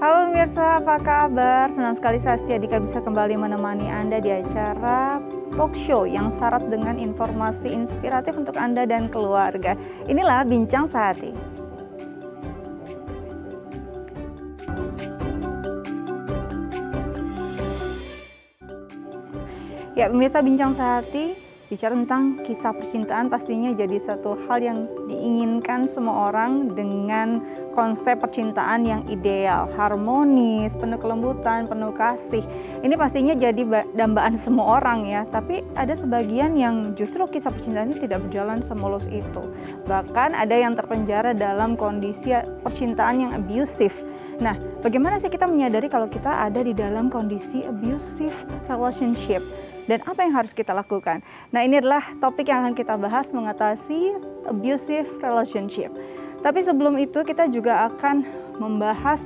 Halo pemirsa, apa kabar? Senang sekali saya Astia Dika bisa kembali menemani Anda di acara talk show yang syarat dengan informasi inspiratif untuk Anda dan keluarga. Inilah Bincang Sehati. Ya pemirsa, Bincang Sehati bicara tentang kisah percintaan pastinya jadi satu hal yang diinginkan semua orang dengan konsep percintaan yang ideal, harmonis, penuh kelembutan, penuh kasih. Ini pastinya jadi dambaan semua orang ya, tapi ada sebagian yang justru kisah percintaan ini tidak berjalan semulus itu. Bahkan ada yang terpenjara dalam kondisi percintaan yang abusive. Nah, bagaimana sih kita menyadari kalau kita ada di dalam kondisi abusive relationship? Dan apa yang harus kita lakukan? Nah, ini adalah topik yang akan kita bahas mengatasi abusive relationship. Tapi sebelum itu kita juga akan membahas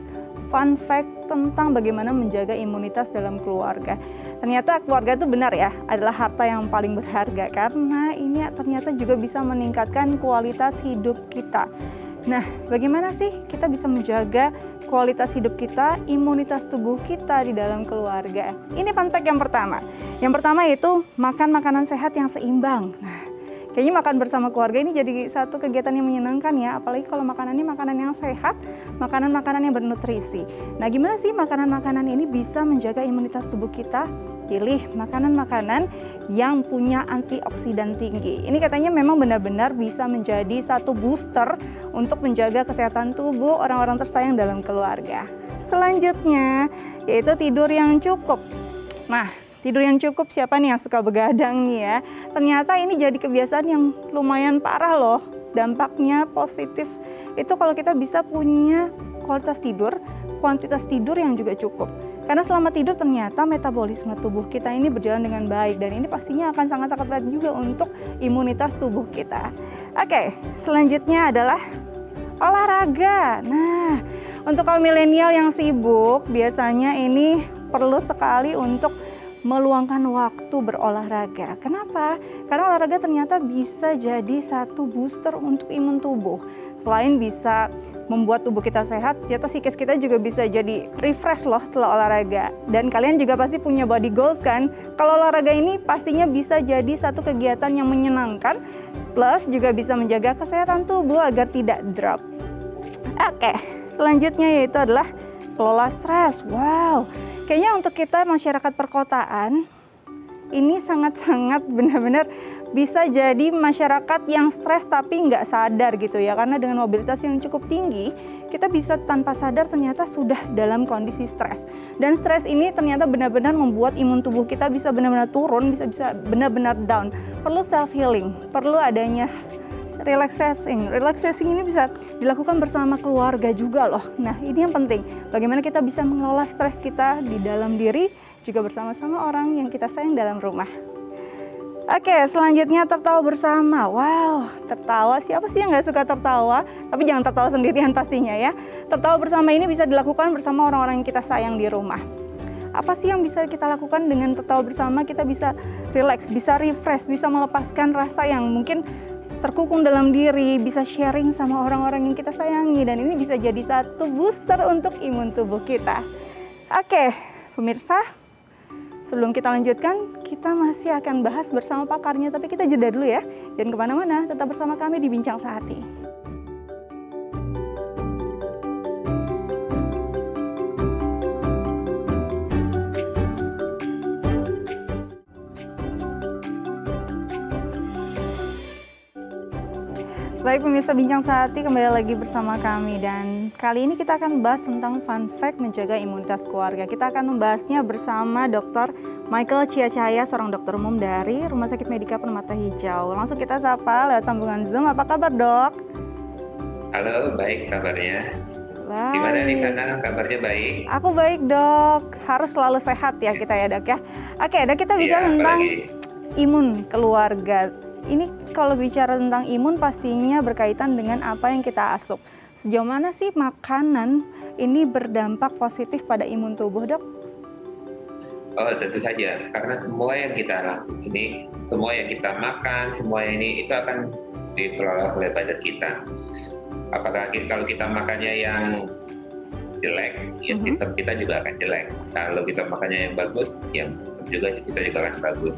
fun fact tentang bagaimana menjaga imunitas dalam keluarga. Ternyata keluarga itu benar ya, adalah harta yang paling berharga karena ini ternyata juga bisa meningkatkan kualitas hidup kita. Nah, bagaimana sih kita bisa menjaga kualitas hidup kita, imunitas tubuh kita di dalam keluarga? Ini fun fact yang pertama. Yang pertama yaitu makan makanan sehat yang seimbang. Nah, kayaknya makan bersama keluarga ini jadi satu kegiatan yang menyenangkan ya, apalagi kalau makanannya makanan yang sehat, makanan-makanan yang bernutrisi. Nah, gimana sih makanan-makanan ini bisa menjaga imunitas tubuh kita? Pilih makanan-makanan yang punya antioksidan tinggi. Ini katanya memang benar-benar bisa menjadi satu booster untuk menjaga kesehatan tubuh orang-orang tersayang dalam keluarga. Selanjutnya, yaitu tidur yang cukup. Nah, tidur yang cukup siapa nih yang suka begadang nih ya? Ternyata ini jadi kebiasaan yang lumayan parah loh. Dampaknya positif itu kalau kita bisa punya kualitas tidur, kuantitas tidur yang juga cukup. Karena selama tidur ternyata metabolisme tubuh kita ini berjalan dengan baik dan ini pastinya akan sangat-sangat baik juga untuk imunitas tubuh kita. Oke, selanjutnya adalah olahraga. Nah, untuk kaum milenial yang sibuk biasanya ini perlu sekali untuk meluangkan waktu berolahraga. Kenapa? Karena olahraga ternyata bisa jadi satu booster untuk imun tubuh. Selain bisa membuat tubuh kita sehat, ternyata psikis kita juga bisa jadi refresh loh setelah olahraga. Dan kalian juga pasti punya body goals kan? Kalau olahraga ini pastinya bisa jadi satu kegiatan yang menyenangkan, plus juga bisa menjaga kesehatan tubuh agar tidak drop. Oke, selanjutnya yaitu adalah kelola stres. Wow, kayaknya untuk kita masyarakat perkotaan, ini sangat-sangat benar-benar bisa jadi masyarakat yang stres tapi nggak sadar gitu ya. Karena dengan mobilitas yang cukup tinggi, kita bisa tanpa sadar ternyata sudah dalam kondisi stres. Dan stres ini ternyata benar-benar membuat imun tubuh kita bisa benar-benar turun, bisa benar-benar down. Perlu self-healing, perlu adanya relaxing. Relaxing ini bisa dilakukan bersama keluarga juga loh. Nah, ini yang penting. Bagaimana kita bisa mengelola stres kita di dalam diri, juga bersama-sama orang yang kita sayang dalam rumah. Oke, selanjutnya tertawa bersama. Wow, tertawa. Siapa sih yang nggak suka tertawa? Tapi jangan tertawa sendirian pastinya ya. Tertawa bersama ini bisa dilakukan bersama orang-orang yang kita sayang di rumah. Apa sih yang bisa kita lakukan dengan tertawa bersama? Kita bisa relax, bisa refresh, bisa melepaskan rasa yang mungkin terkukung dalam diri, bisa sharing sama orang-orang yang kita sayangi, dan ini bisa jadi satu booster untuk imun tubuh kita. Oke, pemirsa, sebelum kita lanjutkan, kita masih akan bahas bersama pakarnya, tapi kita jeda dulu ya. Jangan kemana-mana, tetap bersama kami di Bincang Sehati. Baik pemirsa Bincang Sehati, kembali lagi bersama kami dan kali ini kita akan membahas tentang fun fact menjaga imunitas keluarga. Kita akan membahasnya bersama Dr. Michael Cia Cahaya, seorang dokter umum dari Rumah Sakit Medika Permata Hijau. Langsung kita sapa lewat sambungan Zoom. Apa kabar, Dok? Halo, baik kabarnya. Baik. Gimana di sana, kabarnya baik? Aku baik, Dok. Harus selalu sehat ya kita ya, Dok ya. Oke, Dok, kita bicara tentang imun keluarga. Ini kalau bicara tentang imun pastinya berkaitan dengan apa yang kita asup. Sejauh mana sih makanan ini berdampak positif pada imun tubuh, Dok? Oh, tentu saja. Karena semua yang kita lakukan ini, semua yang kita makan, semua ini itu akan dikelola oleh badan kita. Apakah kalau kita makannya yang jelek, ya sistem kita juga akan jelek. Kalau kita makannya yang bagus, ya juga kita juga akan bagus.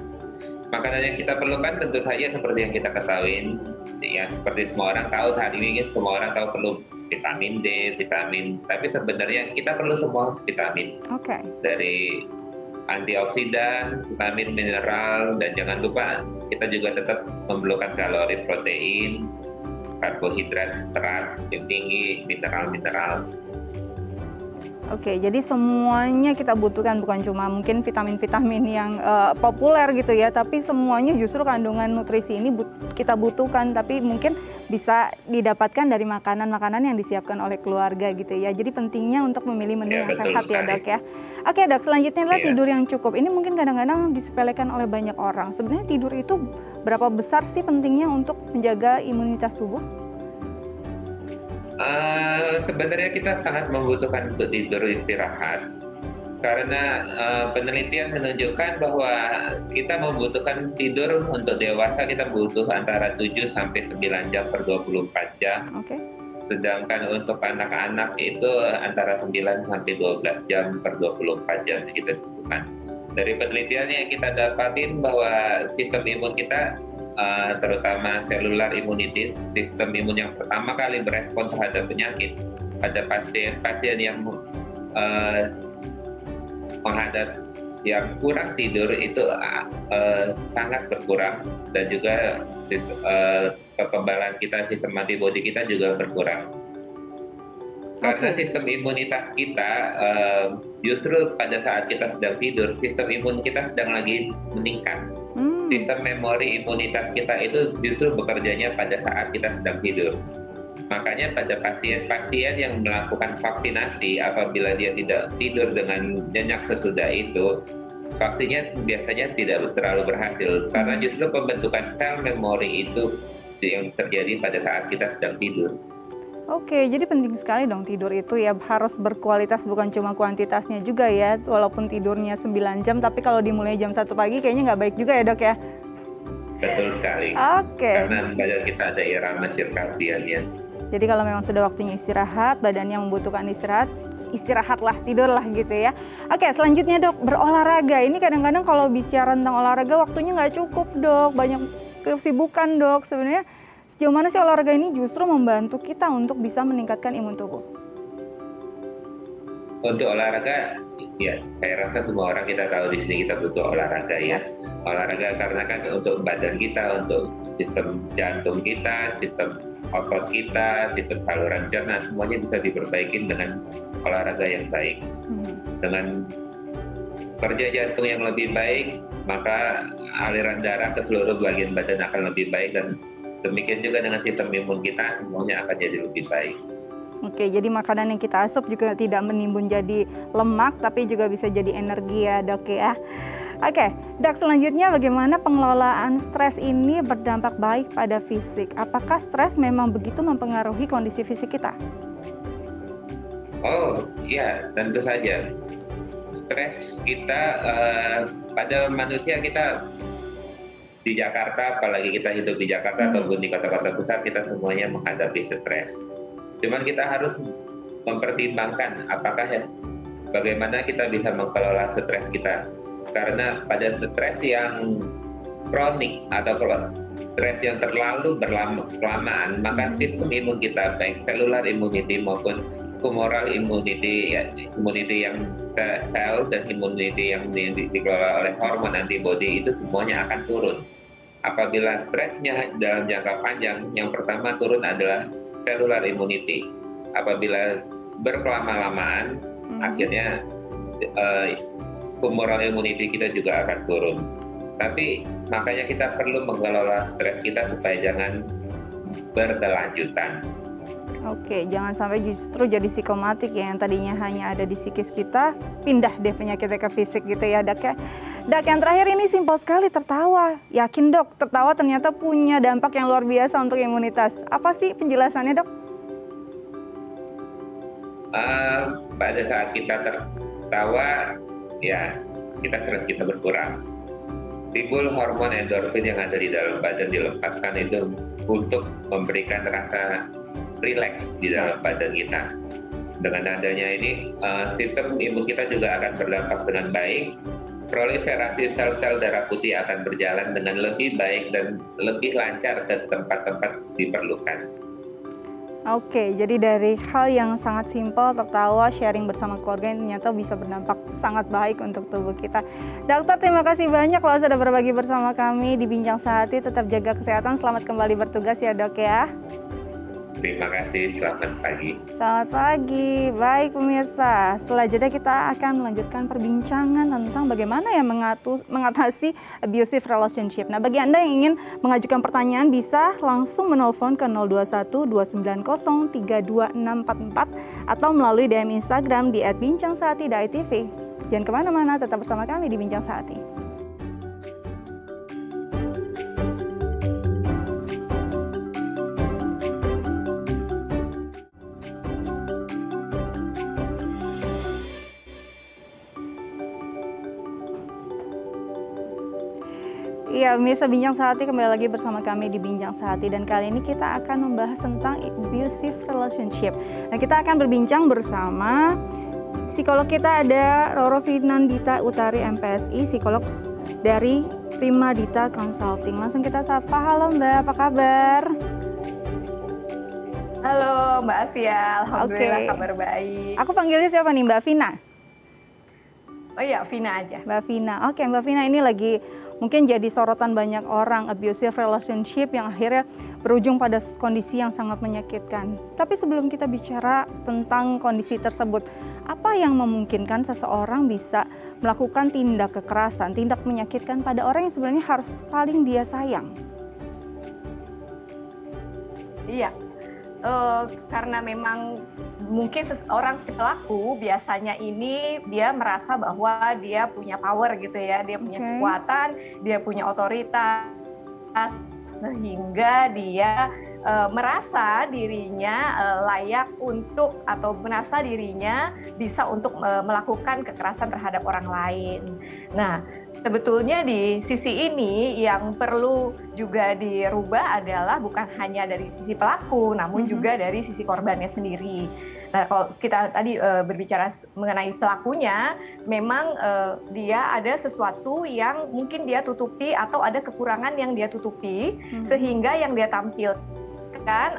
Makanan yang kita perlukan tentu saja seperti yang kita ketahui, ya seperti semua orang tahu saat ini, semua orang tahu perlu vitamin D, vitamin. Tapi sebenarnya kita perlu semua vitamin. Dari antioksidan, vitamin, mineral, dan jangan lupa kita juga tetap memerlukan kalori, protein, karbohidrat, serat yang tinggi, mineral-mineral. Oke, jadi semuanya kita butuhkan, bukan cuma mungkin vitamin-vitamin yang populer gitu ya, tapi semuanya justru kandungan nutrisi ini kita butuhkan, tapi mungkin bisa didapatkan dari makanan-makanan yang disiapkan oleh keluarga gitu ya. Jadi pentingnya untuk memilih menu yang sehat ya Dok ya. Oke Dok, selanjutnya adalah tidur yang cukup. Ini mungkin kadang-kadang disepelekan oleh banyak orang. Sebenarnya tidur itu berapa besar sih pentingnya untuk menjaga imunitas tubuh? Sebenarnya kita sangat membutuhkan untuk tidur istirahat karena penelitian menunjukkan bahwa kita membutuhkan tidur untuk dewasa kita butuh antara 7-9 jam per 24 jam. Sedangkan untuk anak-anak itu antara 9-12 jam per 24 jam kita butuhkan. Dari penelitian yang kita dapatin bahwa sistem imun kita terutama cellular immunity, sistem imun yang pertama kali berespon terhadap penyakit pada pasien-pasien yang menghadap yang kurang tidur itu sangat berkurang, dan juga kekebalan kita, sistem antibodi kita juga berkurang. Karena sistem imunitas kita justru pada saat kita sedang tidur, sistem imun kita sedang lagi meningkat. Sistem memori imunitas kita itu justru bekerjanya pada saat kita sedang tidur. Makanya pada pasien-pasien yang melakukan vaksinasi, apabila dia tidak tidur dengan nyenyak sesudah itu, vaksinnya biasanya tidak terlalu berhasil, karena justru pembentukan sel memori itu yang terjadi pada saat kita sedang tidur. Oke, jadi penting sekali dong tidur itu ya, harus berkualitas bukan cuma kuantitasnya juga ya. Walaupun tidurnya 9 jam, tapi kalau dimulai jam 1 pagi kayaknya nggak baik juga ya Dok ya? Betul sekali. Karena badan kita ada irama sirkadiannya. Jadi kalau memang sudah waktunya istirahat, badannya membutuhkan istirahat, istirahatlah, tidurlah gitu ya. Oke, selanjutnya Dok, berolahraga. Ini kadang-kadang kalau bicara tentang olahraga waktunya nggak cukup Dok, banyak kesibukan Dok. Sebenarnya sejauh mana sih olahraga ini justru membantu kita untuk bisa meningkatkan imun tubuh? Untuk olahraga, ya saya rasa semua orang kita tahu di sini kita butuh olahraga ya. Olahraga karena kan untuk badan kita, untuk sistem jantung kita, sistem otot kita, sistem saluran cerna, semuanya bisa diperbaiki dengan olahraga yang baik. Dengan kerja jantung yang lebih baik, maka aliran darah ke seluruh bagian badan akan lebih baik, dan demikian juga dengan sistem imun kita, semuanya akan jadi lebih baik. Oke, jadi makanan yang kita asup juga tidak menimbun jadi lemak, tapi juga bisa jadi energi ya Dok ya. Oke, Dok, selanjutnya bagaimana pengelolaan stres ini berdampak baik pada fisik? Apakah stres memang begitu mempengaruhi kondisi fisik kita? Oh iya, tentu saja. Stres kita pada manusia kita di Jakarta, apalagi kita hidup di Jakarta ataupun di kota-kota besar, kita semuanya menghadapi stres. Cuman kita harus mempertimbangkan bagaimana kita bisa mengelola stres kita. Karena pada stres yang kronik atau stres yang terlalu berlamaan, maka sistem imun kita, baik cellular immunity maupun humoral immunity, ya, immunity yang sel dan immunity yang dikelola oleh hormon antibody, itu semuanya akan turun. Apabila stresnya dalam jangka panjang, yang pertama turun adalah cellular immunity. Apabila berkelama-lamaan, akhirnya humoral immunity kita juga akan turun. Tapi makanya kita perlu mengelola stres kita supaya jangan berkelanjutan. Oke, jangan sampai justru jadi psikomatik ya, yang tadinya hanya ada di psikis kita, pindah deh penyakitnya ke fisik gitu ya Dok ya. Dok, yang terakhir ini simpel sekali, tertawa. Yakin Dok, tertawa ternyata punya dampak yang luar biasa untuk imunitas. Apa sih penjelasannya Dok? Pada saat kita tertawa, ya stres kita berkurang. Timbul hormon endorfin yang ada di dalam badan dilepaskan itu untuk memberikan rasa rileks di dalam badan kita. Dengan adanya ini, sistem imun kita juga akan berdampak dengan baik. Proliferasi sel-sel darah putih akan berjalan dengan lebih baik dan lebih lancar ke tempat-tempat diperlukan. Oke, jadi dari hal yang sangat simpel, tertawa, sharing bersama keluarga yang ternyata bisa berdampak sangat baik untuk tubuh kita. Dokter, terima kasih banyak loh sudah berbagi bersama kami di Bincang Sehati. Tetap jaga kesehatan, selamat kembali bertugas ya dok ya. Terima kasih, selamat pagi. Selamat pagi. Baik pemirsa, setelah jeda kita akan melanjutkan perbincangan tentang bagaimana ya mengatasi abusive relationship. Nah, bagi Anda yang ingin mengajukan pertanyaan bisa langsung menelpon ke 021 290 32644 atau melalui DM Instagram di @bincangsehati.tv. Jangan kemana-mana, tetap bersama kami di Bincang Sehati. Iya, pemirsa Bincang Sehati kembali lagi bersama kami di Bincang Sehati, dan kali ini kita akan membahas tentang abusive relationship. Nah, kita akan berbincang bersama psikolog kita, ada Roro Finandita Utari MPSI, psikolog dari Prima Dita Consulting. Langsung kita sapa. Halo Mbak, apa kabar? Halo Mbak Asia, alhamdulillah kabar baik. Aku panggilnya siapa nih, Mbak Vina? Oh iya, Vina aja. Mbak Vina. Oke, Mbak Vina, ini lagi mungkin jadi sorotan banyak orang, abusive relationship yang akhirnya berujung pada kondisi yang sangat menyakitkan. Tapi sebelum kita bicara tentang kondisi tersebut, apa yang memungkinkan seseorang bisa melakukan tindak kekerasan, tindak menyakitkan pada orang yang sebenarnya harus paling dia sayang? Iya, karena memang mungkin seseorang si pelaku biasanya ini dia merasa bahwa dia punya power gitu ya, dia punya kekuatan, dia punya otoritas, sehingga dia merasa dirinya layak untuk atau merasa dirinya bisa untuk melakukan kekerasan terhadap orang lain. Nah, sebetulnya di sisi ini yang perlu juga dirubah adalah bukan hanya dari sisi pelaku, namun juga dari sisi korbannya sendiri. Nah, kalau kita tadi berbicara mengenai pelakunya, memang dia ada sesuatu yang mungkin dia tutupi atau ada kekurangan yang dia tutupi, sehingga yang dia tampilkan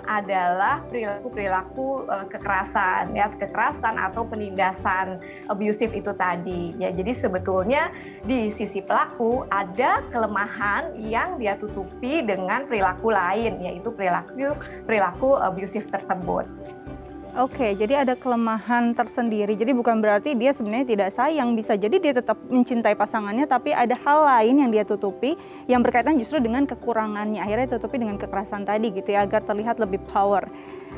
adalah perilaku kekerasan, ya, kekerasan atau penindasan abusive itu tadi. Ya, jadi sebetulnya di sisi pelaku ada kelemahan yang dia tutupi dengan perilaku lain, yaitu perilaku abusive tersebut. Oke, jadi ada kelemahan tersendiri. Jadi bukan berarti dia sebenarnya tidak sayang, bisa jadi dia tetap mencintai pasangannya, tapi ada hal lain yang dia tutupi yang berkaitan justru dengan kekurangannya. Akhirnya tutupi dengan kekerasan tadi gitu ya, agar terlihat lebih power.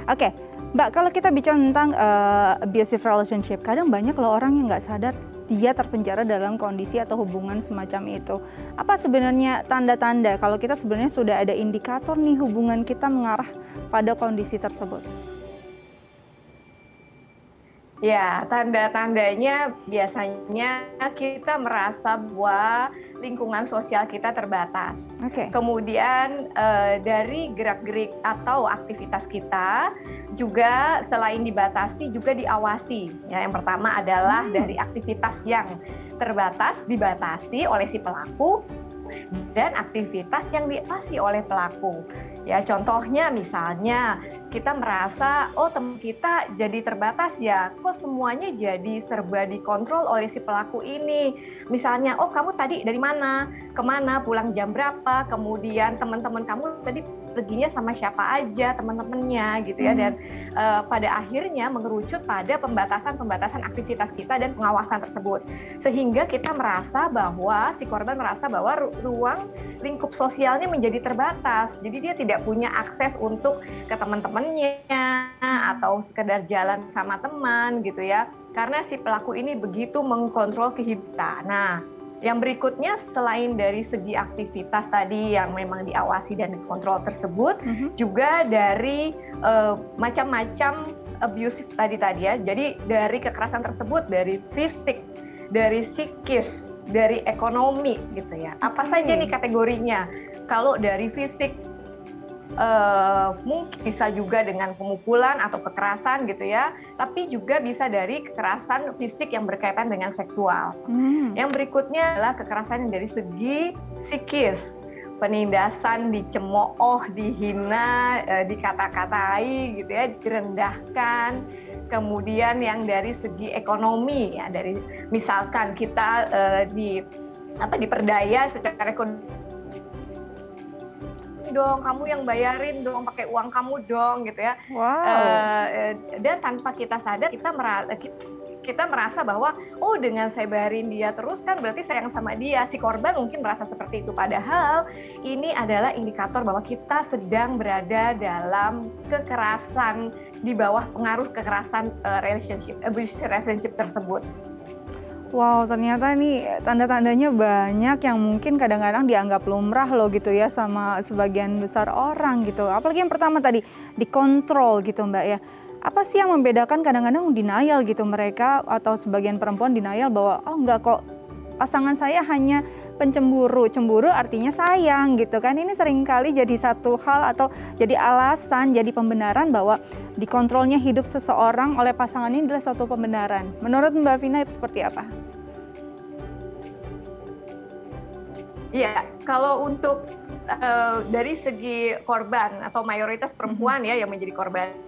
Oke, Mbak, kalau kita bicara tentang abusive relationship, kadang banyak loh orang yang nggak sadar dia terpenjara dalam kondisi atau hubungan semacam itu. Apa sebenarnya tanda-tanda kalau kita sebenarnya sudah ada indikator nih hubungan kita mengarah pada kondisi tersebut? Ya, tanda-tandanya biasanya kita merasa bahwa lingkungan sosial kita terbatas. Kemudian dari gerak-gerik atau aktivitas kita juga selain dibatasi juga diawasi. Ya, yang pertama adalah dari aktivitas yang terbatas dibatasi oleh si pelaku dan aktivitas yang diawasi oleh pelaku. Ya, contohnya misalnya kita merasa, oh teman kita jadi terbatas ya, kok semuanya jadi serba dikontrol oleh si pelaku ini. Misalnya, oh kamu tadi dari mana, kemana, pulang jam berapa, kemudian teman-teman kamu tadi perginya sama siapa aja, teman-temannya gitu ya. Dan pada akhirnya mengerucut pada pembatasan aktivitas kita dan pengawasan tersebut. Sehingga kita merasa bahwa, si korban merasa bahwa ruang lingkup sosialnya menjadi terbatas. Jadi dia tidak punya akses untuk ke teman-temannya atau sekedar jalan sama teman gitu ya. Karena si pelaku ini begitu mengkontrol kehidupan. Nah, yang berikutnya selain dari segi aktivitas tadi yang memang diawasi dan dikontrol tersebut, juga dari macam-macam abusive tadi ya. Jadi dari kekerasan tersebut, dari fisik, dari psikis, dari ekonomi gitu ya. Apa saja nih kategorinya? Kalau dari fisik, mungkin bisa juga dengan pemukulan atau kekerasan gitu ya, tapi juga bisa dari kekerasan fisik yang berkaitan dengan seksual. Yang berikutnya adalah kekerasan yang dari segi psikis, penindasan, dicemooh, dihina, dikata-katai gitu ya, direndahkan. Kemudian yang dari segi ekonomi ya, dari misalkan kita diperdaya secara ekonomi, dong, kamu yang bayarin dong, pakai uang kamu dong gitu ya. Dan tanpa kita sadar kita merasa bahwa oh, dengan saya bayarin dia terus kan berarti sayang sama dia. Si korban mungkin merasa seperti itu, padahal ini adalah indikator bahwa kita sedang berada dalam kekerasan, di bawah pengaruh kekerasan abusive relationship tersebut. Wow, ternyata nih tanda-tandanya banyak yang mungkin kadang-kadang dianggap lumrah loh gitu ya sama sebagian besar orang gitu. Apalagi yang pertama tadi, dikontrol gitu Mbak ya. Apa sih yang membedakan kadang-kadang denial gitu mereka, atau sebagian perempuan denial bahwa oh enggak kok, pasangan saya hanya pencemburu. Cemburu artinya sayang gitu kan. Ini seringkali jadi satu hal atau jadi alasan, jadi pembenaran bahwa dikontrolnya hidup seseorang oleh pasangan ini adalah suatu pembenaran. Menurut Mbak Vina itu seperti apa? Iya, kalau untuk dari segi korban atau mayoritas perempuan ya yang menjadi korbannya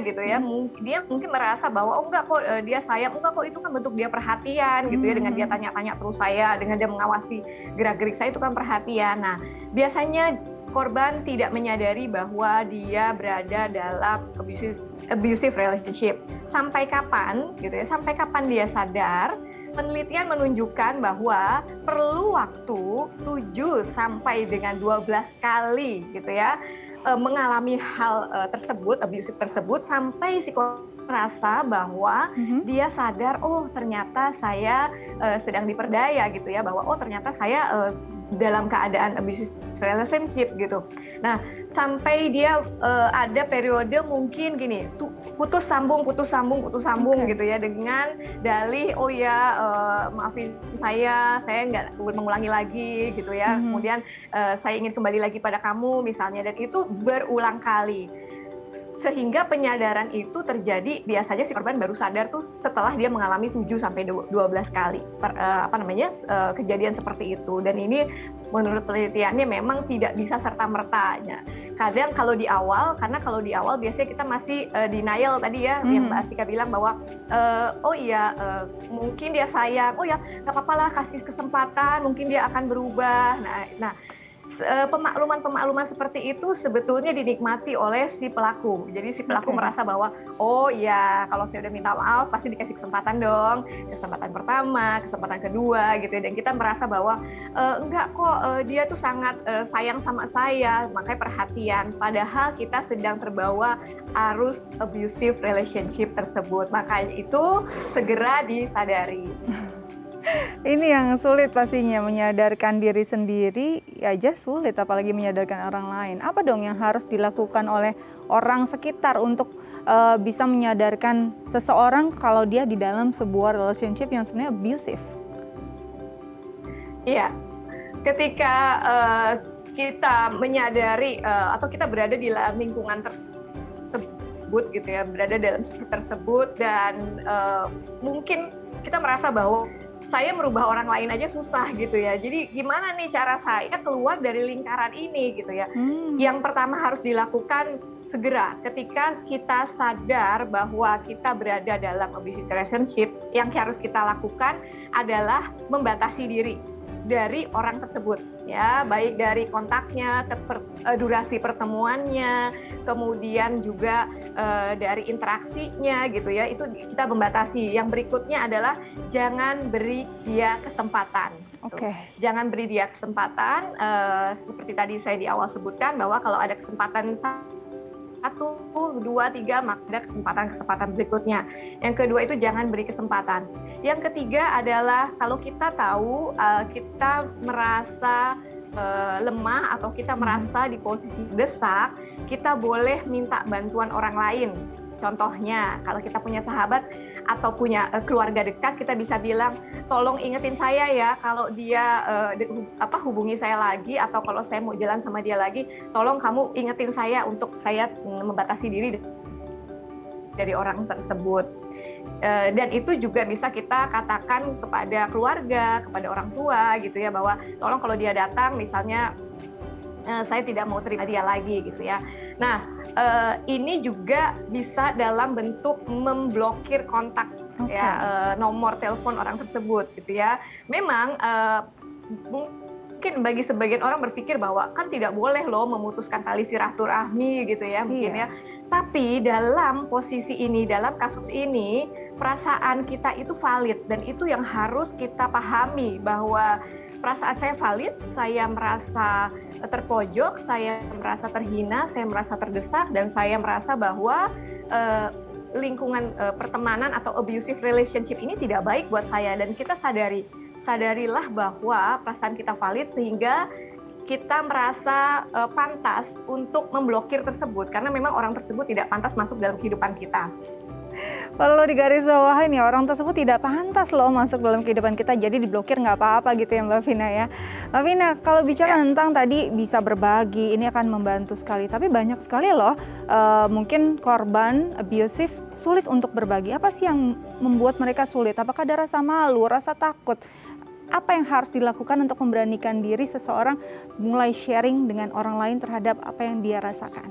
gitu ya, dia mungkin merasa bahwa oh enggak kok dia sayang, enggak kok itu kan bentuk dia perhatian gitu ya, dengan dia tanya-tanya terus saya, dengan dia mengawasi gerak-gerik saya itu kan perhatian. Nah, biasanya korban tidak menyadari bahwa dia berada dalam abusive relationship. Sampai kapan gitu ya? Sampai kapan dia sadar? Penelitian menunjukkan bahwa perlu waktu 7 sampai dengan 12 kali gitu ya, mengalami hal tersebut, abusive tersebut, sampai si merasa bahwa dia sadar, oh ternyata saya sedang diperdaya gitu ya, bahwa oh ternyata saya dalam keadaan abusive relationship gitu. Nah, sampai dia ada periode mungkin gini, putus sambung gitu ya, dengan dalih oh ya maafin saya nggak mengulangi lagi gitu ya. Kemudian saya ingin kembali lagi pada kamu misalnya, dan itu berulang kali. Sehingga penyadaran itu terjadi biasanya si korban baru sadar tuh setelah dia mengalami 7 sampai 12 kali kejadian seperti itu. Dan ini menurut penelitiannya memang tidak bisa serta-mertanya. Kadang kalau di awal, karena kalau di awal biasanya kita masih denial tadi ya, yang Mbak Astika bilang bahwa oh iya mungkin dia sayang, oh ya nggak apa-apa lah, kasih kesempatan, mungkin dia akan berubah. Nah pemakluman seperti itu sebetulnya dinikmati oleh si pelaku. Jadi si pelaku merasa bahwa oh ya kalau saya udah minta maaf pasti dikasih kesempatan dong, kesempatan pertama, kesempatan kedua gitu. Dan kita merasa bahwa enggak kok, dia tuh sangat sayang sama saya, makanya perhatian. Padahal kita sedang terbawa arus abusive relationship tersebut. Makanya itu segera disadari. Ini yang sulit pastinya, menyadarkan diri sendiri aja sulit, apalagi menyadarkan orang lain. Apa dong yang harus dilakukan oleh orang sekitar untuk bisa menyadarkan seseorang kalau dia di dalam sebuah relationship yang sebenarnya abusive? Iya, ketika kita menyadari atau kita berada di dalam lingkungan tersebut gitu ya, berada dalam tersebut, dan mungkin kita merasa bahwa saya merubah orang lain aja susah gitu ya. Jadi gimana nih cara saya keluar dari lingkaran ini gitu ya. Yang pertama harus dilakukan segera ketika kita sadar bahwa kita berada dalam abusive relationship, yang harus kita lakukan adalah membatasi diri dari orang tersebut ya, baik dari kontaknya, durasi pertemuannya, kemudian juga dari interaksinya gitu ya, itu kita membatasi. Yang berikutnya adalah jangan beri dia kesempatan. Jangan beri dia kesempatan, seperti tadi saya di awal sebutkan bahwa kalau ada kesempatan 1, 2, 3, maka ada kesempatan berikutnya. Yang kedua itu jangan beri kesempatan. Yang ketiga adalah kalau kita tahu kita merasa lemah atau kita merasa di posisi desak, kita boleh minta bantuan orang lain Contohnya, kalau kita punya sahabat atau punya keluarga dekat, kita bisa bilang, tolong ingetin saya ya kalau dia hubungi saya lagi, atau kalau saya mau jalan sama dia lagi, tolong kamu ingetin saya untuk saya membatasi diri dari orang tersebut. Dan itu juga bisa kita katakan kepada keluarga, kepada orang tua gitu ya, bahwa tolong kalau dia datang misalnya saya tidak mau terima dia lagi gitu ya. Nah, ini juga bisa dalam bentuk memblokir kontak ya, nomor telepon orang tersebut gitu ya. Memang mungkin bagi sebagian orang berpikir bahwa kan tidak boleh loh memutuskan tali silaturahmi gitu ya, mungkin ya. Tapi dalam posisi ini, dalam kasus ini, perasaan kita itu valid, dan itu yang harus kita pahami, bahwa perasaan saya valid, saya merasa terpojok, saya merasa terhina, saya merasa terdesak, dan saya merasa bahwa lingkungan pertemanan atau abusive relationship ini tidak baik buat saya, dan kita sadarilah bahwa perasaan kita valid sehingga kita merasa pantas untuk memblokir tersebut, karena memang orang tersebut tidak pantas masuk dalam kehidupan kita. Perlu digarisbawahi nih, orang tersebut tidak pantas loh masuk dalam kehidupan kita, jadi diblokir nggak apa-apa gitu ya Mbak Vina ya. Mbak Vina, kalau bicara tentang tadi bisa berbagi, ini akan membantu sekali, tapi banyak sekali loh mungkin korban abusive sulit untuk berbagi. Apa sih yang membuat mereka sulit? Apakah ada rasa malu, rasa takut? Apa yang harus dilakukan untuk memberanikan diri seseorang mulai sharing dengan orang lain terhadap apa yang dia rasakan?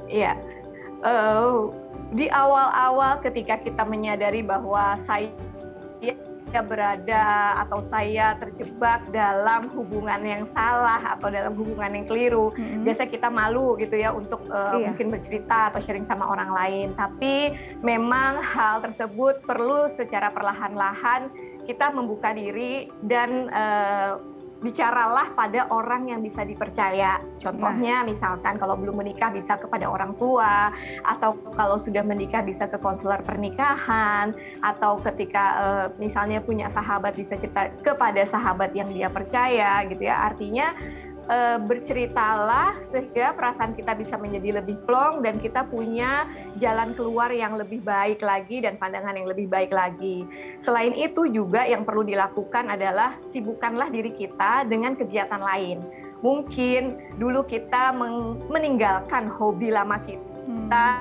Iya, di awal-awal ketika kita menyadari bahwa saya berada atau saya terjebak dalam hubungan yang salah atau dalam hubungan yang keliru, biasanya kita malu gitu ya untuk mungkin bercerita atau sharing sama orang lain. Tapi memang hal tersebut perlu secara perlahan-lahan kita membuka diri dan bicaralah pada orang yang bisa dipercaya. Contohnya misalkan kalau belum menikah bisa kepada orang tua, atau kalau sudah menikah bisa ke konselor pernikahan, atau ketika misalnya punya sahabat bisa cerita kepada sahabat yang dia percaya gitu ya. Artinya berceritalah sehingga perasaan kita bisa menjadi lebih plong dan kita punya jalan keluar yang lebih baik lagi dan pandangan yang lebih baik lagi. Selain itu juga yang perlu dilakukan adalah sibukkanlah diri kita dengan kegiatan lain. Mungkin dulu kita meninggalkan hobi lama kita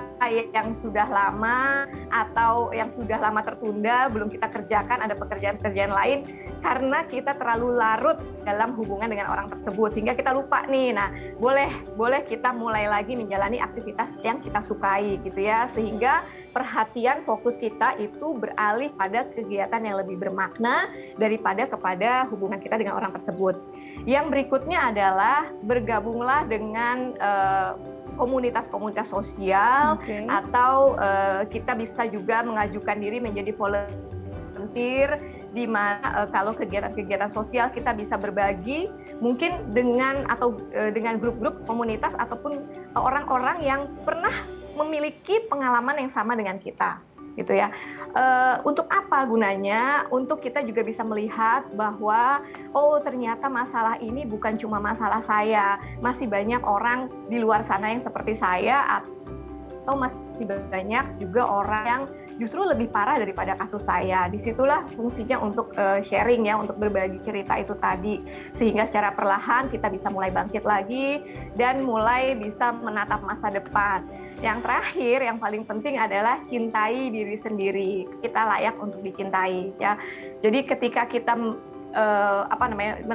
yang sudah lama atau yang sudah lama tertunda, belum kita kerjakan, ada pekerjaan-pekerjaan lain karena kita terlalu larut dalam hubungan dengan orang tersebut sehingga kita lupa nih. Nah, boleh kita mulai lagi menjalani aktivitas yang kita sukai gitu ya, sehingga perhatian fokus kita itu beralih pada kegiatan yang lebih bermakna daripada kepada hubungan kita dengan orang tersebut. Yang berikutnya adalah bergabunglah dengan komunitas-komunitas sosial, atau kita bisa juga mengajukan diri menjadi volunteer, di mana kalau kegiatan-kegiatan sosial kita bisa berbagi mungkin dengan grup-grup komunitas ataupun orang-orang yang pernah memiliki pengalaman yang sama dengan kita gitu ya. Untuk apa gunanya? Untuk kita juga bisa melihat bahwa ternyata masalah ini bukan cuma masalah saya, masih banyak orang di luar sana yang seperti saya, atau masih banyak juga orang yang justru lebih parah daripada kasus saya. Disitulah fungsinya untuk sharing ya, untuk berbagi cerita itu tadi, sehingga secara perlahan kita bisa mulai bangkit lagi dan mulai bisa menatap masa depan. Yang terakhir, yang paling penting adalah cintai diri sendiri. Kita layak untuk dicintai ya. Jadi ketika kita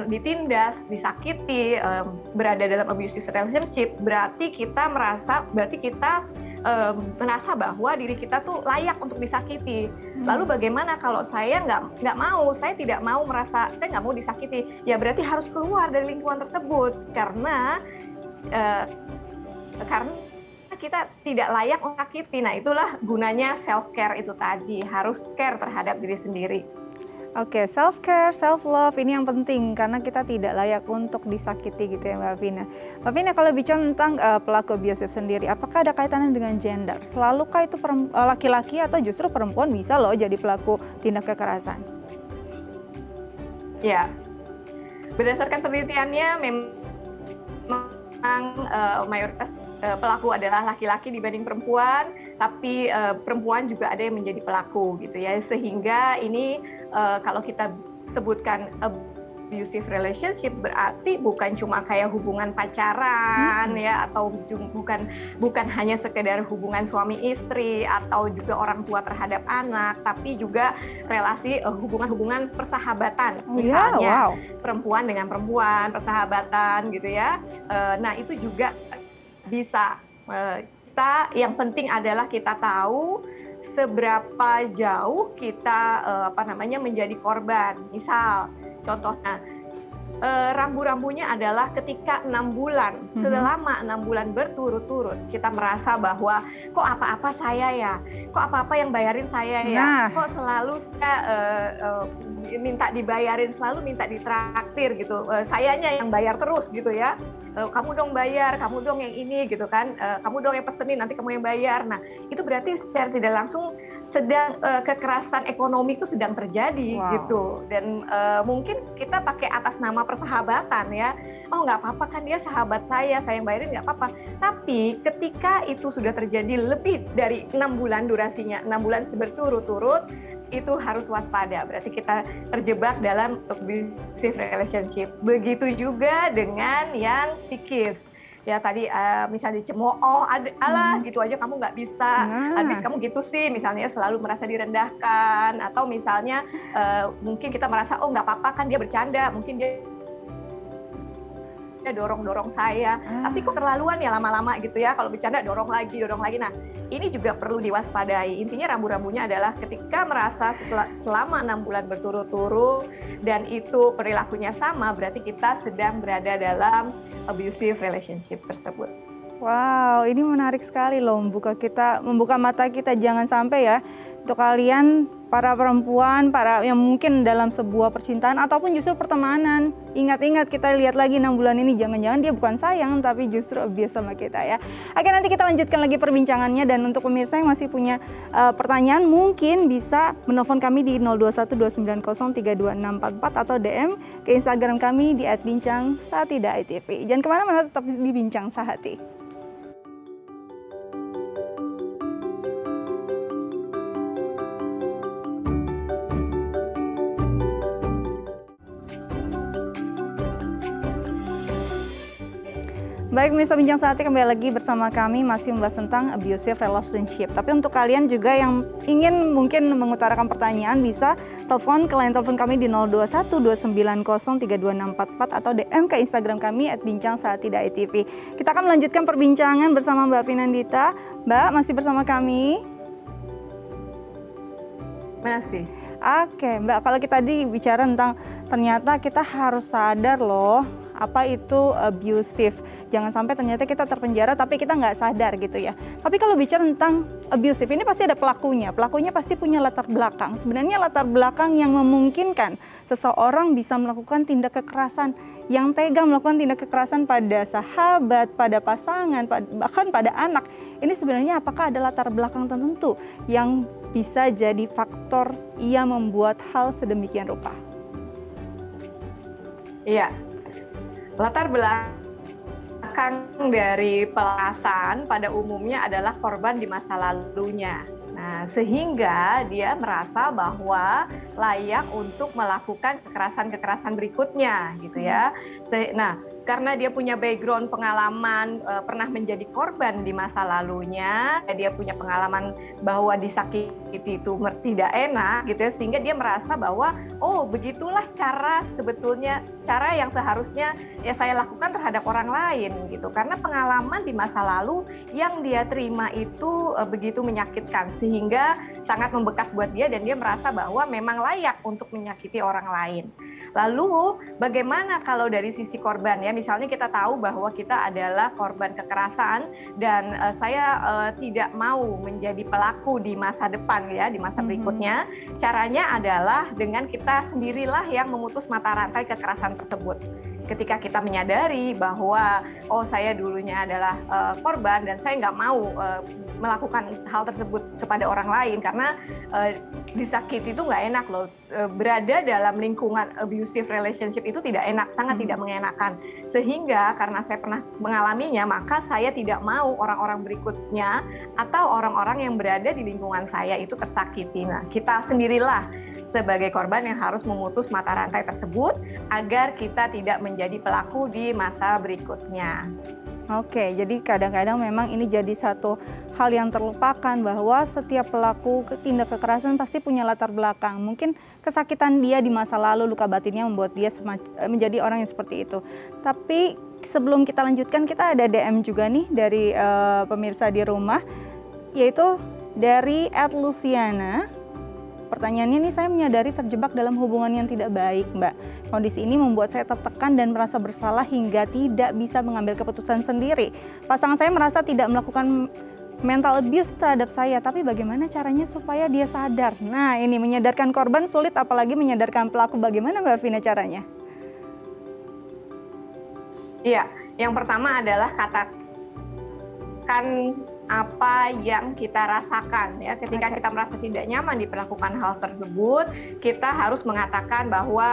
ditindas, disakiti, berada dalam abusive relationship, berarti kita merasa bahwa diri kita tuh layak untuk disakiti. Lalu bagaimana kalau saya nggak mau, saya tidak mau merasa, saya nggak mau disakiti, ya berarti harus keluar dari lingkungan tersebut karena kita tidak layak menyakiti. Nah, itulah gunanya self-care itu tadi, harus care terhadap diri sendiri. Oke, self-care, self-love ini yang penting karena kita tidak layak untuk disakiti gitu ya Mbak Vina. Mbak Vina, kalau bicara tentang pelaku abusive sendiri, apakah ada kaitannya dengan gender? Selalukah itu laki-laki atau justru perempuan bisa loh jadi pelaku tindak kekerasan? Ya, berdasarkan penelitiannya memang mayoritas pelaku adalah laki-laki dibanding perempuan, tapi perempuan juga ada yang menjadi pelaku gitu ya. Sehingga ini kalau kita sebutkan abusive relationship berarti bukan cuma kayak hubungan pacaran ya, atau bukan hanya sekedar hubungan suami istri atau juga orang tua terhadap anak, tapi juga relasi hubungan persahabatan, misalnya perempuan dengan perempuan, persahabatan gitu ya. Nah itu juga bisa. Yang penting adalah kita tahu seberapa jauh kita menjadi korban. Misal contohnya, rambu-rambunya adalah ketika 6 bulan, selama 6 bulan berturut-turut kita merasa bahwa kok apa-apa saya ya, kok apa-apa yang bayarin saya ya, kok selalu saya minta dibayarin, selalu minta ditraktir gitu, sayanya yang bayar terus gitu ya, kamu dong bayar, kamu dong yang ini gitu kan, kamu dong yang pesenin, nanti kamu yang bayar. Nah itu berarti secara tidak langsung sedang kekerasan ekonomi itu sedang terjadi gitu. Dan mungkin kita pakai atas nama persahabatan ya, oh nggak apa-apa kan dia sahabat saya yang bayarin, nggak apa-apa. Tapi ketika itu sudah terjadi lebih dari 6 bulan durasinya, 6 bulan berturut-turut, itu harus waspada, berarti kita terjebak dalam abusive relationship. Begitu juga dengan yang psikis. Ya tadi misalnya dicemooh, alah gitu aja kamu nggak bisa, habis kamu gitu sih, misalnya selalu merasa direndahkan, atau misalnya mungkin kita merasa oh nggak apa-apa kan dia bercanda, mungkin dia dorong-dorong saya, tapi kok keterlaluan ya lama-lama gitu ya, kalau bercanda dorong lagi. Nah ini juga perlu diwaspadai. Intinya rambu-rambunya adalah ketika merasa selama 6 bulan berturut-turut dan itu perilakunya sama, berarti kita sedang berada dalam abusive relationship tersebut. Wow, ini menarik sekali loh, membuka mata kita. Jangan sampai ya, untuk kalian para perempuan, para yang mungkin dalam sebuah percintaan ataupun justru pertemanan, ingat-ingat, kita lihat lagi 6 bulan ini, jangan-jangan dia bukan sayang tapi justru abuse sama kita ya. Oke, nanti kita lanjutkan lagi perbincangannya, dan untuk pemirsa yang masih punya pertanyaan mungkin bisa menelpon kami di 0212903244 atau DM ke Instagram kami di @bincang-sahati.itv. Jangan kemana-mana, tetap di Bincang Sahati. Baik, pemirsa Bincang Sahati, kembali lagi bersama kami masih membahas tentang abusive relationship. Tapi untuk kalian juga yang ingin mungkin mengutarakan pertanyaan, bisa telepon ke line telepon kami di 0212903244 atau DM ke Instagram kami @bincang-sahati.itv. Kita akan melanjutkan perbincangan bersama Mbak Vinandita. Mbak, masih bersama kami? Masih. Oke, Mbak, kalau kita tadi bicara tentang ternyata kita harus sadar loh apa itu abusive. Jangan sampai ternyata kita terpenjara tapi kita nggak sadar gitu ya. Tapi kalau bicara tentang abusive, ini pasti ada pelakunya. Pelakunya pasti punya latar belakang. Sebenarnya latar belakang yang memungkinkan seseorang bisa melakukan tindak kekerasan, yang tega melakukan tindak kekerasan pada sahabat, pada pasangan, bahkan pada anak. Ini sebenarnya apakah ada latar belakang tertentu yang bisa jadi faktor ia membuat hal sedemikian rupa? Iya, latar belakang dari pelakasan pada umumnya adalah korban di masa lalunya. Nah, sehingga dia merasa bahwa layak untuk melakukan kekerasan-kekerasan berikutnya, gitu ya. Nah, karena dia punya background pengalaman pernah menjadi korban di masa lalunya, dia punya pengalaman bahwa disakiti itu tidak enak gitu ya, sehingga dia merasa bahwa oh begitulah cara yang seharusnya ya saya lakukan terhadap orang lain gitu, karena pengalaman di masa lalu yang dia terima itu begitu menyakitkan sehingga sangat membekas buat dia, dan dia merasa bahwa memang layak untuk menyakiti orang lain. Lalu bagaimana kalau dari sisi korban ya, misalnya kita tahu bahwa kita adalah korban kekerasan dan saya tidak mau menjadi pelaku di masa depan ya, di masa berikutnya. Caranya adalah dengan kita sendirilah yang memutus mata rantai kekerasan tersebut. Ketika kita menyadari bahwa oh saya dulunya adalah korban dan saya nggak mau melakukan hal tersebut kepada orang lain, karena disakiti itu nggak enak loh. Berada dalam lingkungan abusive relationship itu tidak enak, sangat tidak mengenakan. Sehingga karena saya pernah mengalaminya, maka saya tidak mau orang-orang berikutnya atau orang-orang yang berada di lingkungan saya itu tersakiti. Nah, kita sendirilah sebagai korban yang harus memutus mata rantai tersebut agar kita tidak menjadi pelaku di masa berikutnya. Oke, jadi kadang-kadang memang ini jadi satu hal yang terlupakan bahwa setiap pelaku tindak kekerasan pasti punya latar belakang. Mungkin kesakitan dia di masa lalu, luka batinnya membuat dia menjadi orang yang seperti itu. Tapi sebelum kita lanjutkan, kita ada DM juga nih dari pemirsa di rumah, yaitu dari @Luciana. Pertanyaannya nih, saya menyadari terjebak dalam hubungan yang tidak baik, Mbak. Kondisi ini membuat saya tertekan dan merasa bersalah hingga tidak bisa mengambil keputusan sendiri. Pasangan saya merasa tidak melakukan mental abuse terhadap saya, tapi bagaimana caranya supaya dia sadar? Nah, ini menyadarkan korban sulit, apalagi menyadarkan pelaku. Bagaimana Mbak Vina caranya? Iya, yang pertama adalah katakan apa yang kita rasakan ya. Ketika kita merasa tidak nyaman diperlakukan hal tersebut, kita harus mengatakan bahwa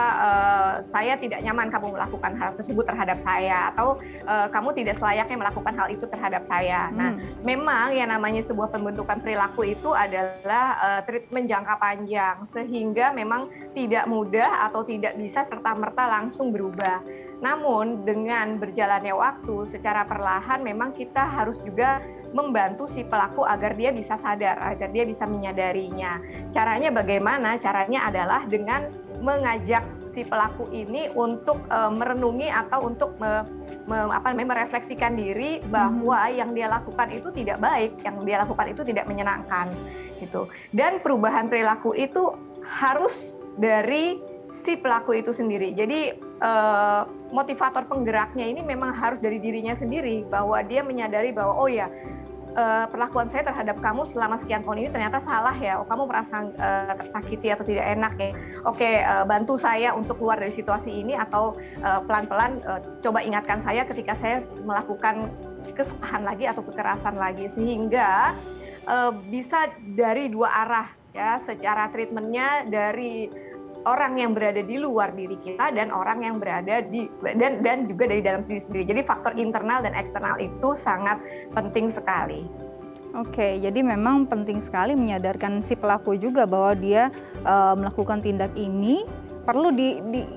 saya tidak nyaman kamu melakukan hal tersebut terhadap saya, atau kamu tidak selayaknya melakukan hal itu terhadap saya. Nah, memang yang namanya sebuah pembentukan perilaku itu adalah treatment jangka panjang, sehingga memang tidak mudah atau tidak bisa serta-merta langsung berubah. Namun dengan berjalannya waktu secara perlahan memang kita harus juga membantu si pelaku agar dia bisa sadar, agar dia bisa menyadarinya. Caranya bagaimana? Caranya adalah dengan mengajak si pelaku ini untuk merenungi atau untuk merefleksikan diri bahwa yang dia lakukan itu tidak baik, yang dia lakukan itu tidak menyenangkan, gitu. Dan perubahan perilaku itu harus dari si pelaku itu sendiri. Jadi motivator penggeraknya ini memang harus dari dirinya sendiri, bahwa dia menyadari bahwa oh ya, perlakuan saya terhadap kamu selama sekian tahun ini ternyata salah ya. Oh, kamu merasa tersakiti atau tidak enak ya. Oke, bantu saya untuk keluar dari situasi ini, atau pelan-pelan coba ingatkan saya ketika saya melakukan kesalahan lagi atau kekerasan lagi, sehingga bisa dari dua arah ya, secara treatmentnya dari orang yang berada di luar diri kita dan orang yang berada di dan juga dari dalam diri sendiri. Jadi faktor internal dan eksternal itu sangat penting sekali. Oke, jadi memang penting sekali menyadarkan si pelaku juga bahwa dia melakukan tindak ini, perlu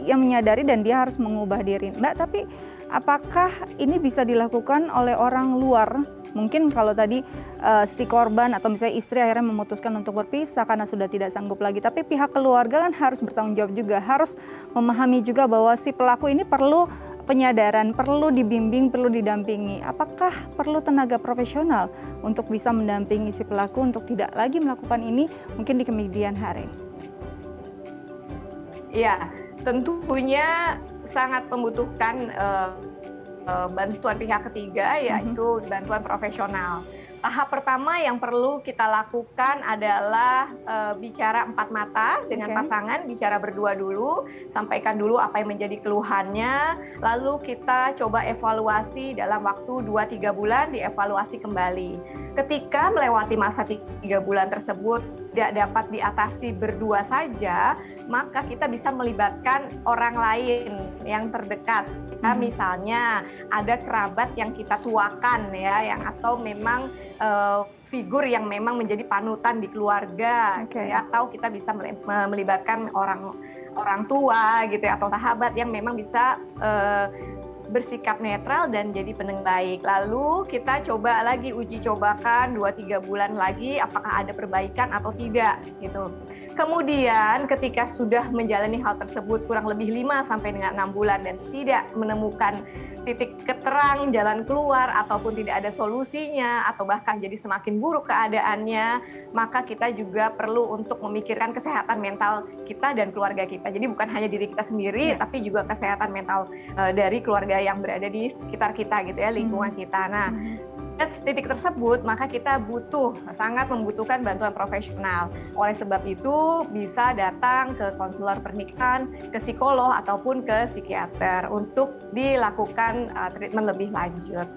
yang menyadari dan dia harus mengubah diri. Mbak, tapi apakah ini bisa dilakukan oleh orang luar? Mungkin kalau tadi si korban atau misalnya istri akhirnya memutuskan untuk berpisah karena sudah tidak sanggup lagi, tapi pihak keluarga kan harus bertanggung jawab juga, harus memahami juga bahwa si pelaku ini perlu penyadaran, perlu dibimbing, perlu didampingi. Apakah perlu tenaga profesional untuk bisa mendampingi si pelaku untuk tidak lagi melakukan ini mungkin di kemudian hari? Ya, tentunya sangat membutuhkan bantuan pihak ketiga, yaitu bantuan profesional. Tahap pertama yang perlu kita lakukan adalah bicara empat mata dengan pasangan, bicara berdua dulu, sampaikan dulu apa yang menjadi keluhannya, lalu kita coba evaluasi dalam waktu 2-3 bulan, dievaluasi kembali. Ketika melewati masa 3 bulan tersebut tidak dapat diatasi berdua saja, maka kita bisa melibatkan orang lain yang terdekat. Kita misalnya ada kerabat yang kita tuakan ya, yang atau memang figur yang memang menjadi panutan di keluarga, ya, atau kita bisa melibatkan orang tua gitu ya, atau sahabat yang memang bisa bersikap netral dan jadi pendengar baik. Lalu kita coba lagi uji cobakan 2-3 bulan lagi apakah ada perbaikan atau tidak gitu. Kemudian ketika sudah menjalani hal tersebut kurang lebih 5 sampai dengan 6 bulan dan tidak menemukan titik keterang, jalan keluar, ataupun tidak ada solusinya, atau bahkan jadi semakin buruk keadaannya, maka kita juga perlu untuk memikirkan kesehatan mental kita dan keluarga kita. Jadi bukan hanya diri kita sendiri, tapi juga kesehatan mental dari keluarga yang berada di sekitar kita gitu ya, lingkungan kita. Nah, titik tersebut maka kita sangat membutuhkan bantuan profesional. Oleh sebab itu bisa datang ke konselor pernikahan, ke psikolog ataupun ke psikiater untuk dilakukan treatment lebih lanjut.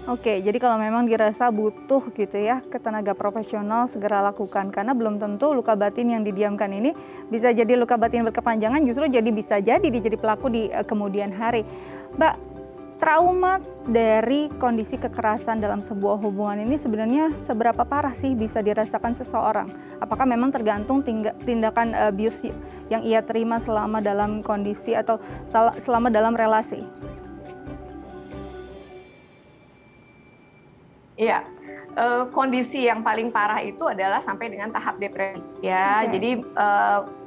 Oke, jadi kalau memang dirasa butuh gitu ya ke tenaga profesional, segera lakukan, karena belum tentu luka batin yang didiamkan ini bisa jadi luka batin berkepanjangan, justru bisa jadi dia jadi pelaku di kemudian hari. Mbak, trauma dari kondisi kekerasan dalam sebuah hubungan ini sebenarnya seberapa parah sih bisa dirasakan seseorang? Apakah memang tergantung tindakan abuse yang ia terima selama dalam kondisi atau selama dalam relasi? Iya, kondisi yang paling parah itu adalah sampai dengan tahap depresi ya. Okay. Jadi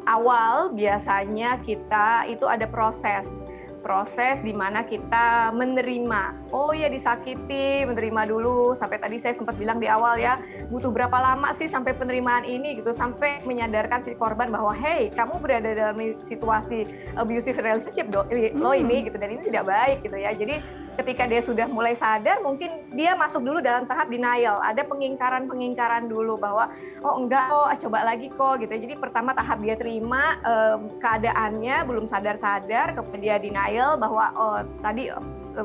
awal biasanya kita itu ada proses di mana kita menerima, oh ya disakiti, menerima dulu, sampai tadi saya sempat bilang di awal ya, butuh berapa lama sih sampai penerimaan ini gitu, sampai menyadarkan si korban bahwa hey, kamu berada dalam situasi abusive relationship lo ini gitu, dan ini tidak baik gitu ya. Jadi ketika dia sudah mulai sadar, mungkin dia masuk dulu dalam tahap denial, ada pengingkaran dulu bahwa oh enggak kok, coba lagi kok gitu. Jadi pertama tahap dia terima keadaannya, belum sadar-sadar, kemudian dia denial bahwa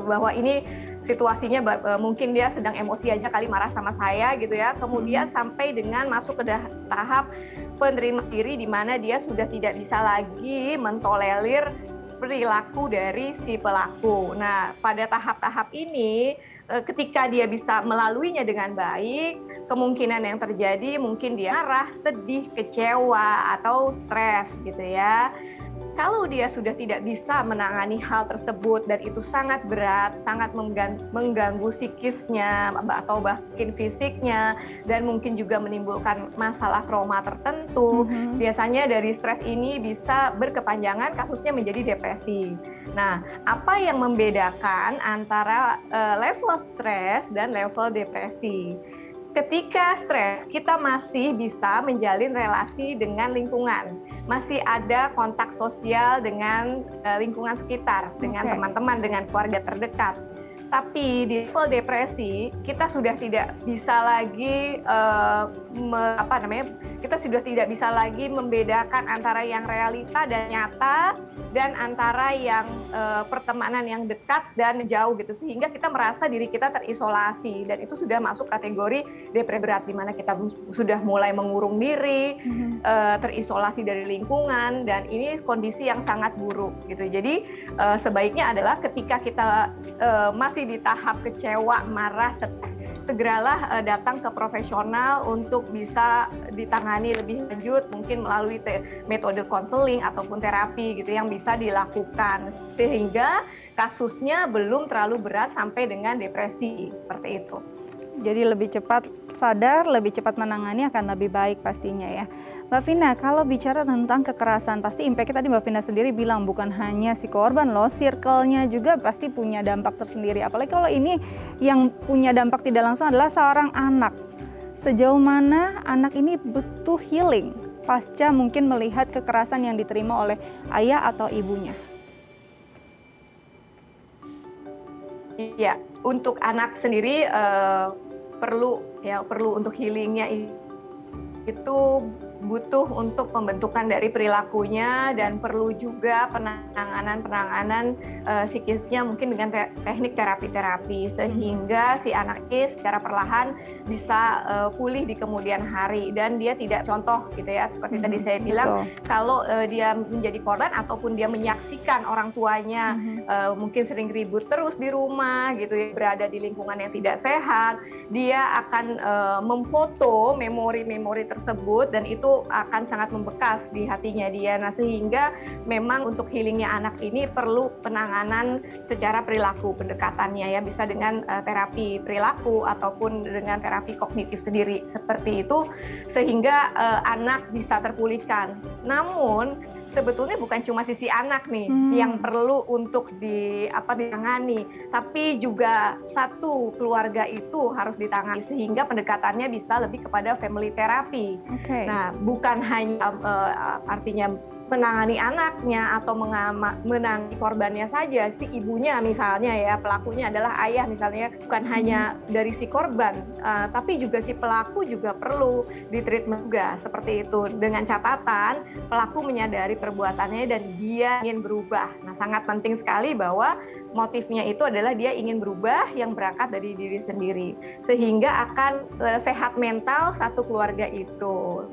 bahwa ini situasinya mungkin dia sedang emosi aja kali, marah sama saya gitu ya. Kemudian sampai dengan masuk ke tahap penerima diri di mana dia sudah tidak bisa lagi mentolerir perilaku dari si pelaku. Nah, pada tahap-tahap ini ketika dia bisa melaluinya dengan baik, kemungkinan yang terjadi mungkin dia marah, sedih, kecewa atau stres gitu ya. Kalau dia sudah tidak bisa menangani hal tersebut dan itu sangat berat, sangat mengganggu psikisnya atau bahkan fisiknya, dan mungkin juga menimbulkan masalah trauma tertentu, biasanya dari stres ini bisa berkepanjangan, kasusnya menjadi depresi. Nah, apa yang membedakan antara level stres dan level depresi? Ketika stres, kita masih bisa menjalin relasi dengan lingkungan, masih ada kontak sosial dengan lingkungan sekitar, dengan teman-teman, dengan keluarga terdekat. Tapi di level depresi, kita sudah tidak bisa lagi kita sudah tidak bisa lagi membedakan antara yang realita dan nyata, dan antara yang pertemanan yang dekat dan jauh gitu, sehingga kita merasa diri kita terisolasi, dan itu sudah masuk kategori depresi berat, di mana kita sudah mulai mengurung diri, terisolasi dari lingkungan, dan ini kondisi yang sangat buruk gitu. Jadi sebaiknya adalah ketika kita masih di tahap kecewa, marah, segeralah datang ke profesional untuk bisa ditangani lebih lanjut, mungkin melalui metode konseling ataupun terapi gitu yang bisa dilakukan, sehingga kasusnya belum terlalu berat sampai dengan depresi, seperti itu. Jadi lebih cepat sadar, lebih cepat menangani akan lebih baik pastinya ya. Mbak Vina, kalau bicara tentang kekerasan, pasti impact-nya tadi Mbak Vina sendiri bilang bukan hanya si korban loh, circle-nya juga pasti punya dampak tersendiri. Apalagi kalau ini yang punya dampak tidak langsung adalah seorang anak. Sejauh mana anak ini butuh healing pasca mungkin melihat kekerasan yang diterima oleh ayah atau ibunya? Iya, untuk anak sendiri perlu untuk healingnya itu butuh untuk pembentukan dari perilakunya, dan perlu juga penanganan psikisnya mungkin dengan teknik terapi-terapi, sehingga si anak ini secara perlahan bisa pulih di kemudian hari, dan dia tidak contoh gitu ya, seperti tadi saya bilang, kalau dia menjadi korban ataupun dia menyaksikan orang tuanya mungkin sering ribut terus di rumah gitu ya, berada di lingkungan yang tidak sehat, dia akan memfoto memori-memori tersebut, dan itu akan sangat membekas di hatinya dia. Nah, sehingga memang untuk healingnya anak ini perlu penanganan secara perilaku, pendekatannya ya, bisa dengan terapi perilaku ataupun dengan terapi kognitif sendiri, seperti itu, sehingga anak bisa terpulihkan. Namun sebetulnya bukan cuma sisi anak nih yang perlu untuk ditangani, tapi juga satu keluarga itu harus ditangani, sehingga pendekatannya bisa lebih kepada family therapy. Nah, bukan hanya artinya menangani anaknya atau menangani korbannya saja, si ibunya misalnya ya, pelakunya adalah ayah misalnya, bukan hanya dari si korban, tapi juga si pelaku juga perlu ditreatment juga, seperti itu, dengan catatan pelaku menyadari perbuatannya dan dia ingin berubah. Nah, sangat penting sekali bahwa motifnya itu adalah dia ingin berubah yang berangkat dari diri sendiri, sehingga akan sehat mental satu keluarga itu.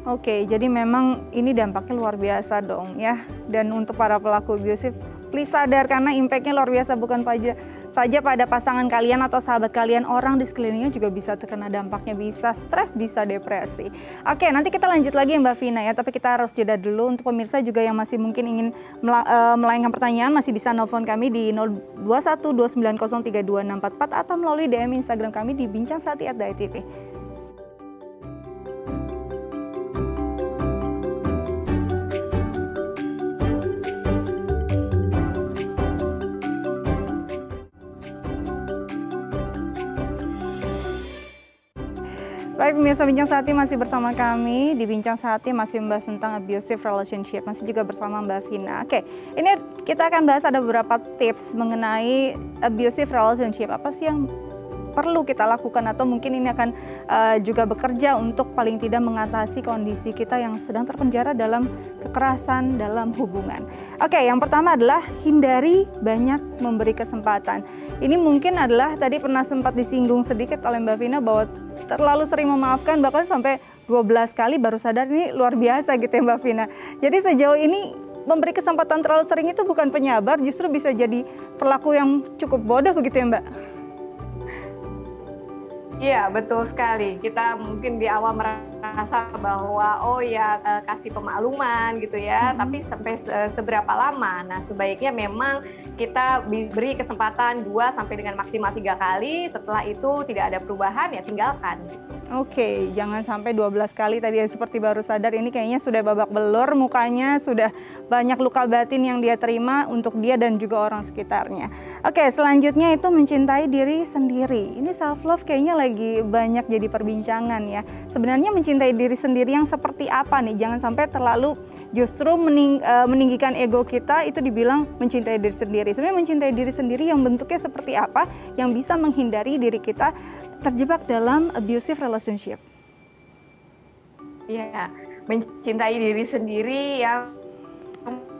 Oke, jadi memang ini dampaknya luar biasa dong ya. Dan untuk para pelaku abusif Please sadar karena impact-nya luar biasa, bukan saja pada pasangan kalian atau sahabat kalian, orang di sekelilingnya juga bisa terkena dampaknya, bisa stres, bisa depresi. Oke, nanti kita lanjut lagi Mbak Vina ya, tapi kita harus jeda dulu. Untuk pemirsa juga yang masih mungkin ingin melayangkan pertanyaan, masih bisa nelfon kami di 0212903264 atau melalui DM Instagram kami di bincangsaati@dai.tv. Baik pemirsa Bincang Saati, masih bersama kami di Bincang Saati, masih membahas tentang abusive relationship, masih juga bersama Mbak Vina. Oke, ini kita akan bahas ada beberapa tips mengenai abusive relationship. Apa sih yang perlu kita lakukan atau mungkin ini akan juga bekerja untuk paling tidak mengatasi kondisi kita yang sedang terpenjara dalam kekerasan dalam hubungan. Oke, yang pertama adalah hindari banyak memberi kesempatan. Ini mungkin adalah tadi pernah sempat disinggung sedikit oleh Mbak Vina bahwa terlalu sering memaafkan, bahkan sampai 12 kali baru sadar. Ini luar biasa gitu ya Mbak Vina. Jadi sejauh ini memberi kesempatan terlalu sering itu bukan penyabar, justru bisa jadi perilaku yang cukup bodoh begitu ya Mbak? Iya, betul sekali. Kita mungkin di awal merasa bahwa kasih pemakluman gitu ya, tapi sampai seberapa lama? Nah, sebaiknya memang kita beri kesempatan 2 sampai dengan maksimal 3 kali. Setelah itu tidak ada perubahan, ya tinggalkan. Oke, jangan sampai 12 kali tadi ya, seperti baru sadar ini kayaknya sudah babak belur mukanya, sudah banyak luka batin yang dia terima untuk dia dan juga orang sekitarnya. Oke, selanjutnya itu mencintai diri sendiri. Ini self love kayaknya lagi banyak jadi perbincangan ya. Sebenarnya mencintai diri sendiri yang seperti apa nih? Jangan sampai terlalu justru meninggikan ego kita itu dibilang mencintai diri sendiri. Sebenarnya mencintai diri sendiri yang bentuknya seperti apa yang bisa menghindari diri kita terjebak dalam abusive relationship. Iya, mencintai diri sendiri yang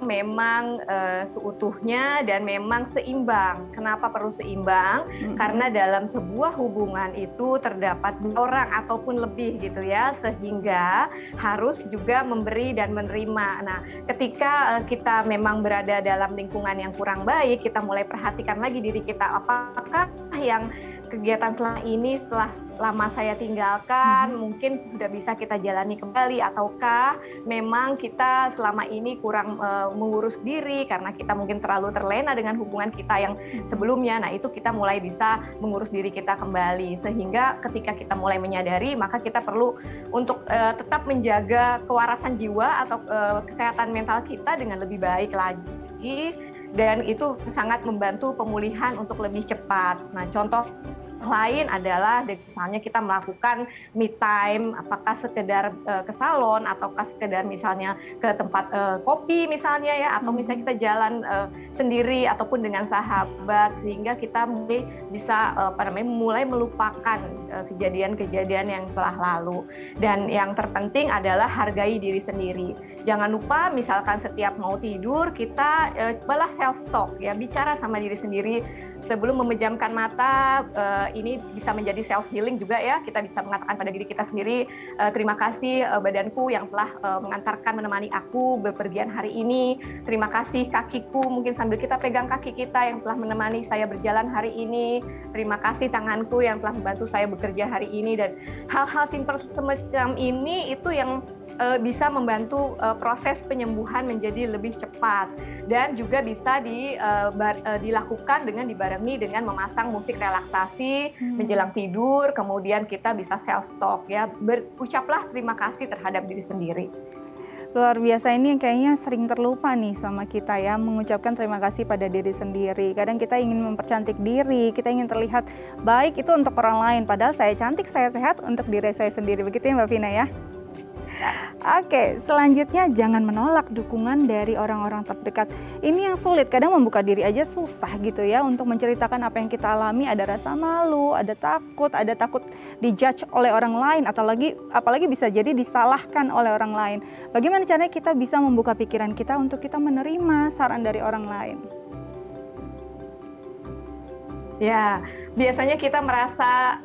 memang seutuhnya dan memang seimbang. Kenapa perlu seimbang? Karena dalam sebuah hubungan itu terdapat 2 orang ataupun lebih gitu ya, sehingga harus juga memberi dan menerima. Nah, ketika kita memang berada dalam lingkungan yang kurang baik, kita mulai perhatikan lagi diri kita, apakah yang kegiatan setelah lama saya tinggalkan mungkin sudah bisa kita jalani kembali, ataukah memang kita selama ini kurang mengurus diri karena kita mungkin terlalu terlena dengan hubungan kita yang sebelumnya. Nah, itu kita mulai bisa mengurus diri kita kembali, sehingga ketika kita mulai menyadari, maka kita perlu untuk tetap menjaga kewarasan jiwa atau kesehatan mental kita dengan lebih baik lagi, dan itu sangat membantu pemulihan untuk lebih cepat. Nah, contoh lain adalah misalnya kita melakukan me time, apakah sekedar ke salon ataukah sekedar misalnya ke tempat kopi misalnya ya, atau misalnya kita jalan sendiri ataupun dengan sahabat, sehingga kita bisa mulai melupakan kejadian-kejadian yang telah lalu. Dan yang terpenting adalah hargai diri sendiri. Jangan lupa misalkan setiap mau tidur kita balas self talk ya, bicara sama diri sendiri sebelum memejamkan mata. Ini bisa menjadi self healing juga ya. Kita bisa mengatakan pada diri kita sendiri, terima kasih badanku yang telah menemani aku bepergian hari ini. Terima kasih kakiku, mungkin sambil kita pegang kaki kita yang telah menemani saya berjalan hari ini. Terima kasih tanganku yang telah membantu saya bekerja hari ini. Dan hal-hal simpel semacam ini itu yang bisa membantu proses penyembuhan menjadi lebih cepat, dan juga bisa dilakukan dengan dibarengi dengan memasang musik relaksasi menjelang tidur. Kemudian kita bisa self talk ya, berucaplah terima kasih terhadap diri sendiri. Luar biasa, ini yang kayaknya sering terlupa nih sama kita ya, mengucapkan terima kasih pada diri sendiri. Kadang kita ingin mempercantik diri, kita ingin terlihat baik itu untuk orang lain, padahal saya cantik, saya sehat untuk diri saya sendiri. Begitu ya Mbak Vina ya? Oke, selanjutnya jangan menolak dukungan dari orang-orang terdekat. Ini yang sulit, kadang membuka diri aja susah gitu ya untuk menceritakan apa yang kita alami. Ada rasa malu, ada takut dijudge oleh orang lain, atau apalagi bisa jadi disalahkan oleh orang lain. Bagaimana caranya kita bisa membuka pikiran kita untuk kita menerima saran dari orang lain? Ya, biasanya kita merasa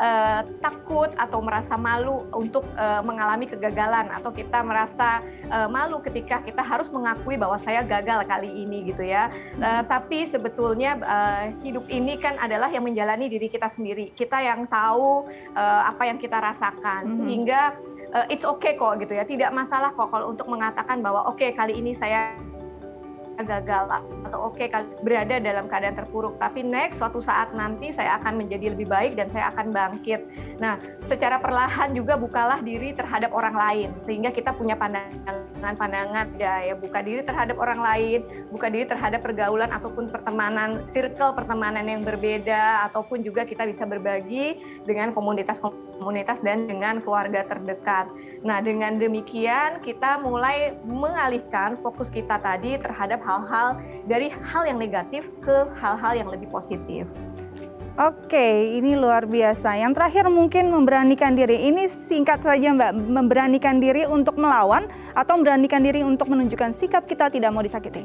takut atau merasa malu untuk mengalami kegagalan, atau kita merasa malu ketika kita harus mengakui bahwa saya gagal kali ini gitu ya. Tapi sebetulnya hidup ini kan adalah yang menjalani diri kita sendiri. Kita yang tahu apa yang kita rasakan, sehingga it's okay kok gitu ya. Tidak masalah kok kalau untuk mengatakan bahwa oke, kali ini saya gagal, atau oke, berada dalam keadaan terpuruk, tapi next suatu saat nanti saya akan menjadi lebih baik dan saya akan bangkit. Nah, secara perlahan juga bukalah diri terhadap orang lain, sehingga kita punya pandangan ya, buka diri terhadap orang lain, buka diri terhadap pergaulan ataupun pertemanan, circle pertemanan yang berbeda, ataupun juga kita bisa berbagi dengan komunitas dan dengan keluarga terdekat. Nah, dengan demikian kita mulai mengalihkan fokus kita tadi terhadap hal-hal dari hal yang negatif ke hal-hal yang lebih positif. Oke, ini luar biasa. Yang terakhir mungkin memberanikan diri. Ini singkat saja Mbak, memberanikan diri untuk melawan atau memberanikan diri untuk menunjukkan sikap kita tidak mau disakiti?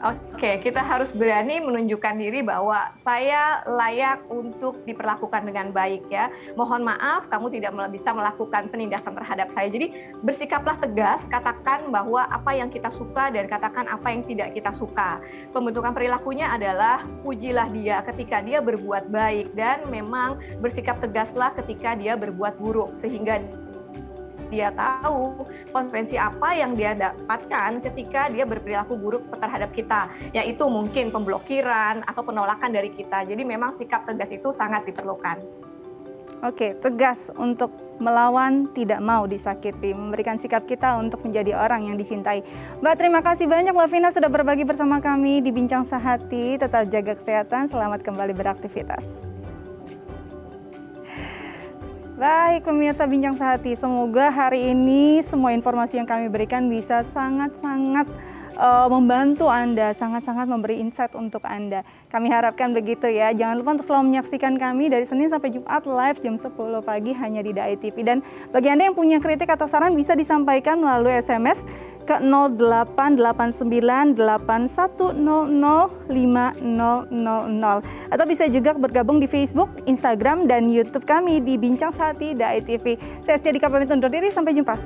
Oke, kita harus berani menunjukkan diri bahwa saya layak untuk diperlakukan dengan baik ya. Mohon maaf, kamu tidak bisa melakukan penindasan terhadap saya. Jadi bersikaplah tegas, katakan bahwa apa yang kita suka dan katakan apa yang tidak kita suka. Pembentukan perilakunya adalah pujilah dia ketika dia berbuat baik, dan memang bersikap tegaslah ketika dia berbuat buruk, sehingga dia tahu konsekuensi apa yang dia dapatkan ketika dia berperilaku buruk terhadap kita, yaitu mungkin pemblokiran atau penolakan dari kita. Jadi memang sikap tegas itu sangat diperlukan. Oke, tegas untuk melawan, tidak mau disakiti, memberikan sikap kita untuk menjadi orang yang dicintai. Mbak, terima kasih banyak Mbak Vina sudah berbagi bersama kami di Bincang Sehati. Tetap jaga kesehatan, selamat kembali beraktivitas. Baik pemirsa Bincang Sehati, semoga hari ini semua informasi yang kami berikan bisa sangat-sangat membantu Anda, sangat-sangat memberi insight untuk Anda. Kami harapkan begitu ya. Jangan lupa untuk selalu menyaksikan kami dari Senin sampai Jumat live jam 10 pagi hanya di DAI TV. Dan bagi Anda yang punya kritik atau saran bisa disampaikan melalui SMS ke 088981005000, atau bisa juga bergabung di Facebook, Instagram, dan YouTube kami di Bincang Sehati DAI TV. Saya Setia Dika pamit undur diri, sampai jumpa.